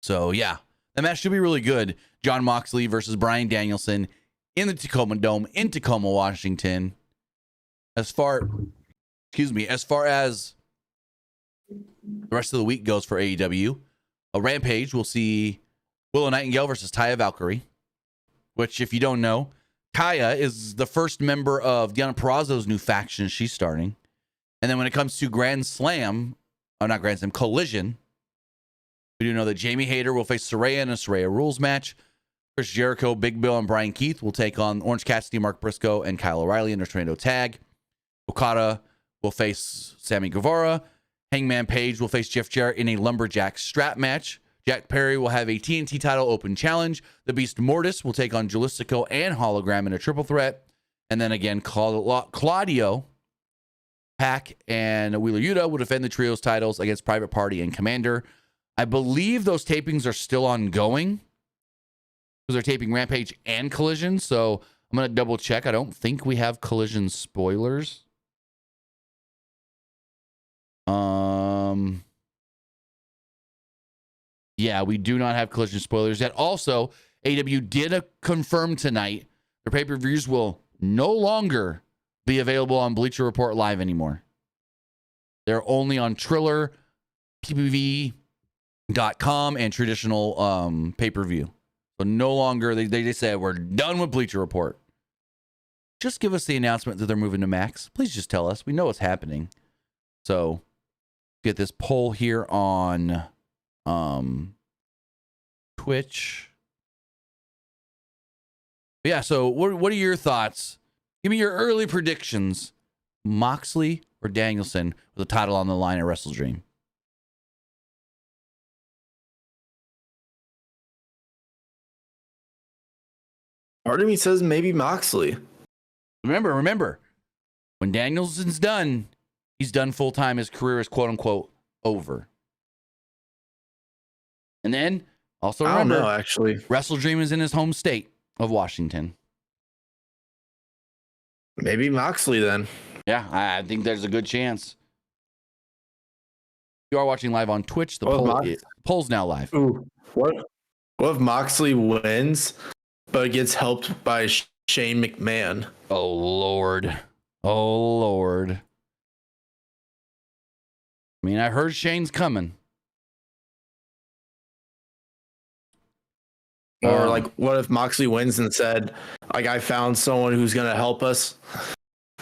So, yeah, that match should be really good. John Moxley versus Bryan Danielson in the Tacoma Dome in Tacoma, Washington. As far as the rest of the week goes for AEW, a Rampage, we'll see Willow Nightingale versus Taya Valkyrie, which, if you don't know, Taya is the first member of Deonna Purrazzo's new faction she's starting. And then when it comes to Collision, we do know that Jamie Hayter will face Saraya in a Saraya Rules match. Chris Jericho, Big Bill, and Brian Keith will take on Orange Cassidy, Mark Briscoe, and Kyle O'Reilly in a tornado tag. Okada will face Sammy Guevara. Hangman Page will face Jeff Jarrett in a lumberjack strap match. Jack Perry will have a TNT title open challenge. The Beast Mortis will take on Jalistico and Hologram in a triple threat. And then again, Claudio, Pac, and Wheeler Yuta will defend the trios titles against Private Party and Commander. I believe those tapings are still ongoing because they're taping Rampage and Collision. So I'm going to double check. I don't think we have Collision spoilers. Yeah, we do not have Collision spoilers yet. Also, AEW did confirm tonight their pay-per-views will no longer be available on Bleacher Report Live anymore. They're only on Triller, PPV.com, and traditional pay-per-view. So no longer, they said, we're done with Bleacher Report. Just give us the announcement that they're moving to Max. Please just tell us. We know what's happening. So get this poll here on Twitch. Yeah, so what are your thoughts? Give me your early predictions. Moxley or Danielson with a title on the line at Wrestle Dream? Part of me says maybe Moxley. Remember, when Danielson's done, he's done full time. His career is quote unquote over. And then also remember, I don't know, actually. Wrestle Dream is in his home state of Washington. Maybe Moxley then. Yeah, I think there's a good chance. You are watching live on Twitch. The poll's now live. Ooh, what if Moxley wins, but gets helped by Shane McMahon? Oh, Lord. I mean, I heard Shane's coming. Or like, what if Moxley wins and said, like, I found someone who's going to help us,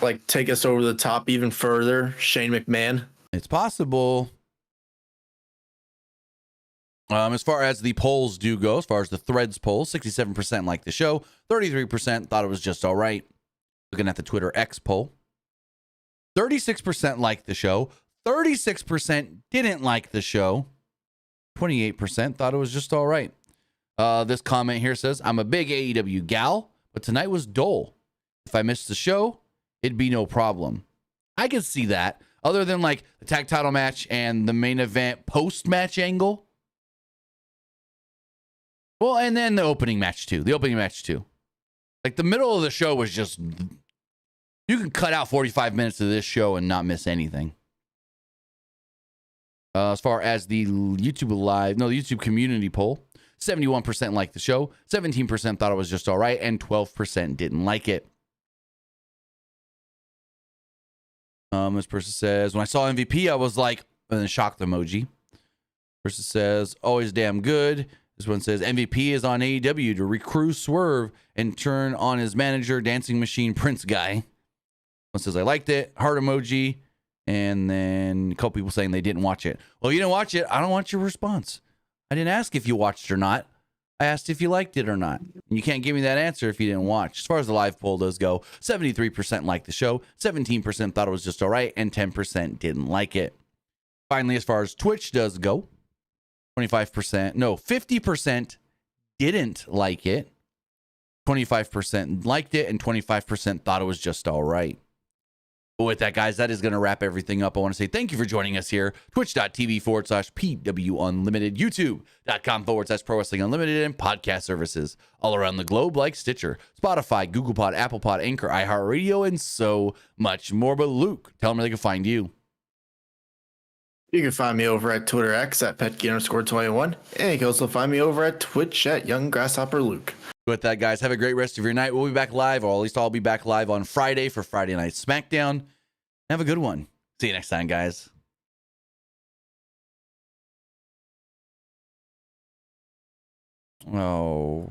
like, take us over the top even further, Shane McMahon? It's possible. As far as the polls do go, as far as the Threads poll, 67% liked the show, 33% thought it was just all right. Looking at the Twitter X poll, 36% liked the show, 36% didn't like the show, 28% thought it was just all right. This comment here says, I'm a big AEW gal, but tonight was dull. If I missed the show, it'd be no problem. I can see that. Other than like the tag title match and the main event post-match angle. Well, and then the opening match too. Like the middle of the show was just, you can cut out 45 minutes of this show and not miss anything. As far as the YouTube community poll, 71% liked the show, 17% thought it was just all right, and 12% didn't like it. This person says, when I saw MVP, I was like, and then shocked emoji. Versus says, always damn good. This one says, MVP is on AEW to recruit Swerve and turn on his manager, Dancing Machine Prince guy. One says, I liked it. Heart emoji. And then a couple people saying they didn't watch it. Well, you didn't watch it. I don't want your response. I didn't ask if you watched or not. I asked if you liked it or not. And you can't give me that answer if you didn't watch. As far as the live poll does go, 73% liked the show, 17% thought it was just all right, and 10% didn't like it. Finally, as far as Twitch does go, 50% didn't like it, 25% liked it, and 25% thought it was just all right. But with that, guys, that is going to wrap everything up. I want to say thank you for joining us here. Twitch.tv/PW Unlimited, YouTube.com/Pro Wrestling Unlimited, and podcast services all around the globe like Stitcher, Spotify, Google Pod, Apple Pod, Anchor, iHeartRadio, and so much more. But Luke, tell them where they can find you. You can find me over at Twitter X at Petke_21. And you can also find me over at Twitch at Young Grasshopper Luke. With that, guys, have a great rest of your night. We'll be back live, or at least I'll be back live on Friday for Friday Night SmackDown. Have a good one. See you next time, guys. Oh.